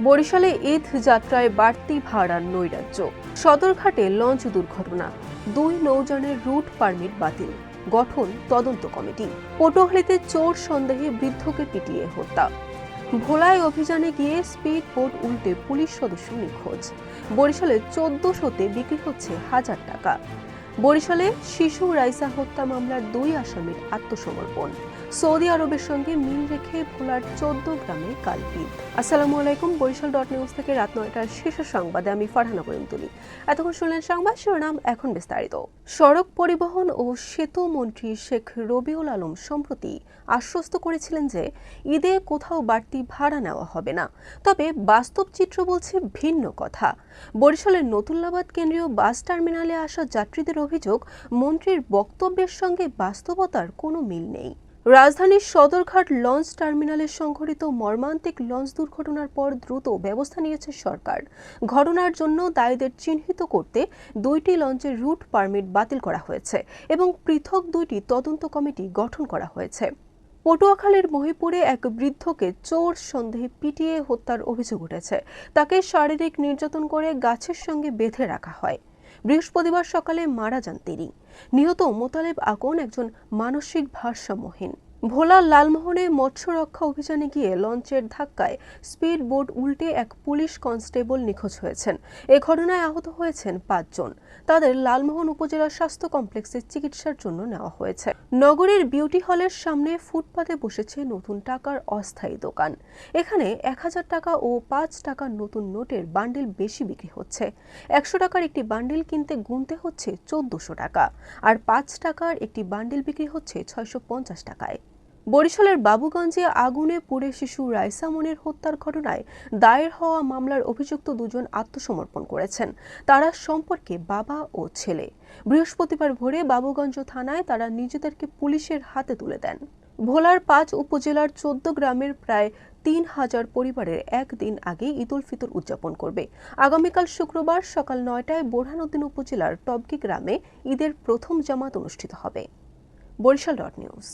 বরিশালে ঈদ যাত্রায় বাড়তি ভাড়ার নৈরাজ্য। সদরঘাটে লঞ্চ দুর্ঘটনা, 2 নৌযানের রুট পারমিট বাতিল, গঠন তদন্ত কমিটি। পটুয়াখালীতে চোর সন্দেহে বৃদ্ধকে পিটিয়ে হত্যা। ভোলায় অভিযানে গিয়ে স্পিড বোট উল্টে পুলিশ সদস্য নিখোঁজ। বরিশালে 1400-তে বিক্রি হচ্ছে 1000 টাকা। বরিশালে শিশু রাইসা হত্যা মামলার 2 আসামির আত্মসমর্পণ। সৌদি আরবের সঙ্গে মিল রেখে ভোলার 14 গ্রামে কাল ঈদ। আসসালামু আলাইকুম। বরিশাল.নিউজ থেকে রাত 9টার শীর্ষ সংবাদে আমি ফারহানা করিম তুলি। এতক্ষণ শুনলেন সংবাদ শিরোনাম, এখন বিস্তারিত। সড়ক পরিবহন ও সেতু মন্ত্রী শেখ রবিউল আলম সম্প্রতি আশ্বস্ত করেছিলেন যে ঈদে কোথাও বাড়তি ভাড়া নেওয়া হবে না, তবে বাস্তব চিত্র বলছে ভিন্ন কথা। বরিশালের নতুল্লাবাদ কেন্দ্রীয় বাস টার্মিনালে আসা যাত্রীদের অভিযোগ, মন্ত্রীর বক্তব্যের সঙ্গে বাস্তবতার কোনো মিল নেই। রাজধানীর সদরঘাট লঞ্চ টার্মিনালে সংঘটিত মর্মান্তিক লঞ্চ দুর্ঘটনার পর দ্রুত ব্যবস্থা নিয়েছে সরকার। ঘটনার জন্য দায়ীদের চিহ্নিত করতে 2টি লঞ্চের রুট পারমিট বাতিল করা হয়েছে এবং পৃথক 2টি তদন্ত কমিটি গঠন করা হয়েছে। পটুয়াখালীর মহিপুরে এক বৃদ্ধকে চোর সন্দেহে পিটিয়ে হত্যার অভিযোগ উঠেছে। তাকে শারীরিক নির্যাতন করে গাছের সঙ্গে বেঁধে রাখা হয়। বৃহস্পতিবার সকালে মারা যান তিনি। নিহত মোতালেব আকন একজন মানসিক ভারসাম্যহীন। ভোলা লালমোহনে মৎস্য রক্ষা অভিযানে গিয়ে লঞ্চের ধাক্কায় স্পিড বোট উল্টে এক পুলিশ কনস্টেবল নিখোঁজ হয়েছেন। এ ঘটনায় আহত হয়েছেন 5 জন। তাদের লালমোহন উপজেলা স্বাস্থ্য কমপ্লেক্সে চিকিৎসার জন্য নেওয়া হয়েছে। নগরীর বিউটি হলের সামনে ফুটপাতে বসেছে নতুন টাকার অস্থায়ী দোকান। এখানে 1000 টাকা ও 5 টাকার নতুন নোটের বান্ডিল বেশি বিক্রি হচ্ছে। 100 টাকার একটি বান্ডিল কিনতে গুনতে হচ্ছে 1400 টাকা, আর 5 টাকার একটি বান্ডিল বিক্রি হচ্ছে 650 টাকায়। বরিশালের বাবুগঞ্জে আগুনে পুড়ে শিশু রাইসা মনির হত্যার ঘটনায় দায়ের হওয়া মামলার অভিযুক্ত 2 জন আত্মসমর্পণ করেছেন। তারা সম্পর্কে বাবা ও ছেলে। বৃহস্পতিবার ভোরে বাবুগঞ্জ থানায় তারা নিজেদেরকে পুলিশের হাতে তুলে দেন। ভোলার 5 উপজেলার 14 গ্রামের প্রায় 3000 পরিবারের একদিন আগে ঈদ উল ফিতর উদযাপন করবে। আগামীকাল শুক্রবার সকাল 9টায় বোরহানউদ্দিন উপজেলার টবকি গ্রামে ঈদের প্রথম জামাত অনুষ্ঠিত হবে। বরিশাল.নিউজ।